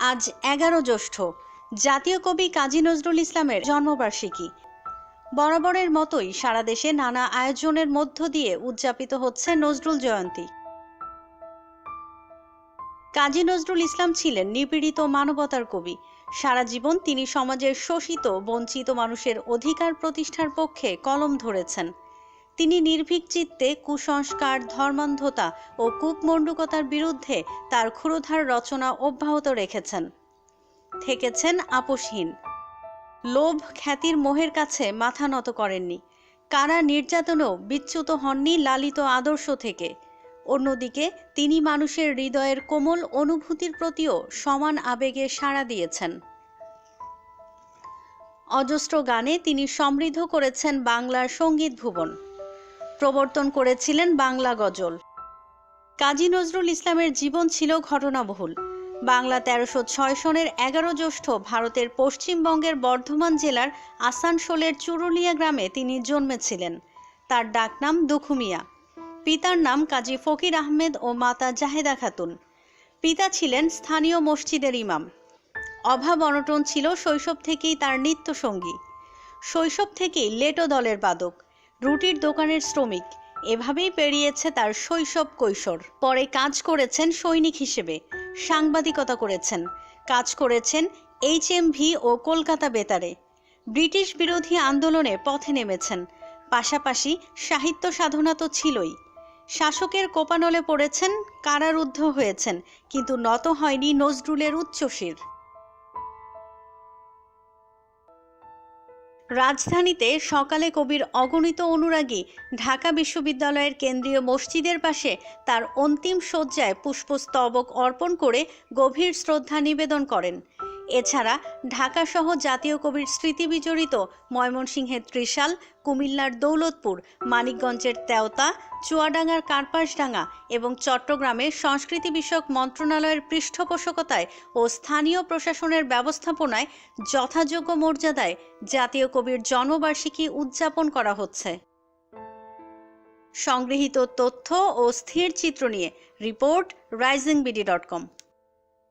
আজ 11 জ্যৈষ্ঠ জাতীয় কবি কাজী নজরুল ইসলামের জন্মবার্ষিকী। বরাবরের মতোই সারা দেশে নানা আয়োজনের মধ্য দিয়ে উদযাপিত হচ্ছে নজরুল জয়ন্তী। কাজী নজরুল ইসলাম ছিলেন নিপীড়িত মানবতার কবি। সারা জীবন তিনি সমাজের শোষিত বঞ্চিত মানুষের অধিকার প্রতিষ্ঠার পক্ষে কলম ধরেছেন। তিনি নির্ভীক চিত্তে কুসংস্কার, ধর্মান্ধতা ও কূপমণ্ডূকতার বিরুদ্ধে তার ক্ষুরধার রচনা অব্যাহত রেখেছেন। থেকেছেন আপোষহীন। লোভ খ্যাতির মোহের কাছে মাথা নত করেননি। কারা নির্যাতনেও বিচ্যুত হননি লালিত আদর্শ থেকে। অন্যদিকে তিনি মানুষের হৃদয়ের কোমল অনুভূতির প্রতিও সমান আবেগে সাড়া দিয়েছেন। অজস্র গানে তিনি সমৃদ্ধ করেছেন বাংলার সঙ্গীত ভুবন। প্রবর্তন করেছিলেন বাংলা গজল। কাজী নজরুল ইসলামের জীবন ছিল ঘটনাবহুল। বাংলা 1306 সনের 11 জ্যৈষ্ঠ ভারতের পশ্চিমবঙ্গের বর্ধমান জেলার আসানসোলের চুরুলিয়া গ্রামে তিনি জন্মেছিলেন। তার ডাকনাম দুখু মিয়া। পিতার নাম কাজী ফকির আহমেদ ও মাতা জাহেদা খাতুন। পিতা ছিলেন স্থানীয় মসজিদের ইমাম। অভাব অনটন ছিল শৈশব থেকেই তার নিত্যসঙ্গী। শৈশব থেকেই লেটো দলের বাদক, রুটির দোকানের শ্রমিক, এভাবেই পেরিয়েছে তার শৈশব কৈশোর। পরে কাজ করেছেন সৈনিক হিসেবে, সাংবাদিকতা করেছেন, কাজ করেছেন HMV ও কলকাতা বেতারে। ব্রিটিশ বিরোধী আন্দোলনে পথে নেমেছেন। পাশাপাশি সাহিত্য সাধনা তো ছিলই। শাসকের কোপানলে পড়েছেন, কারারুদ্ধ হয়েছেন, কিন্তু নত হয়নি নজরুলের উচ্চশির। রাজধানীতে সকালে কবির অগণিত অনুরাগী ঢাকা বিশ্ববিদ্যালয়ের কেন্দ্রীয় মসজিদের পাশে তার অন্তিম শয্যায় পুষ্পস্তবক অর্পণ করে গভীর শ্রদ্ধা নিবেদন করেন। এছাড়া ঢাকাসহ জাতীয় কবির স্মৃতি বিজড়িত ময়মনসিংহের ত্রিশাল, কুমিল্লার দৌলতপুর, মানিকগঞ্জের তেওতা, চুয়াডাঙ্গার কার্পাসডাঙ্গা এবং চট্টগ্রামের সংস্কৃতি বিষয়ক মন্ত্রণালয়ের পৃষ্ঠপোষকতায় ও স্থানীয় প্রশাসনের ব্যবস্থাপনায় যথাযোগ্য মর্যাদায় জাতীয় কবির জন্মবার্ষিকী উদযাপন করা হচ্ছে। সংগৃহীত তথ্য ও স্থির চিত্র নিয়ে রিপোর্ট risingBD.com।